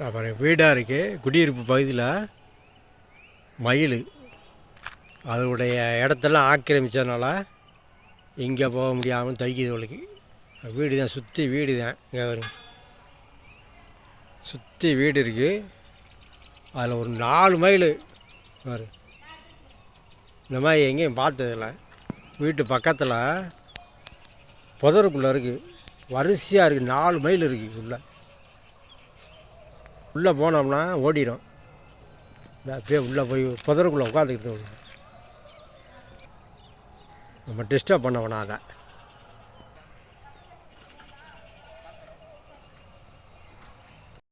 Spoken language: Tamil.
அப்புறம் வீடாக இருக்குது. குடியிருப்பு பகுதியில் மயில் அதனுடைய இடத்தெல்லாம் ஆக்கிரமித்ததுனால இங்கே போக முடியாமல் தைக்குது அவளுக்கு. வீடு தான், சுற்றி வீடு தான். இங்கே வரும், சுற்றி வீடு இருக்குது. அதில் ஒரு 4 மயில் வரும். இந்த மாதிரி எங்கேயும் பார்த்ததில்ல. வீட்டு பக்கத்தில் புதருக்குள்ளே இருக்குது, வரிசையாக இருக்குது. 4 மயில் இருக்குது. உள்ளே போனோம்னா ஓடிடும். அப்படியே உள்ளே போய் புதருக்குள்ளே உட்காந்துக்கிட்டு நம்ம டிஸ்டர்ப் பண்ண வேணாம் அதை.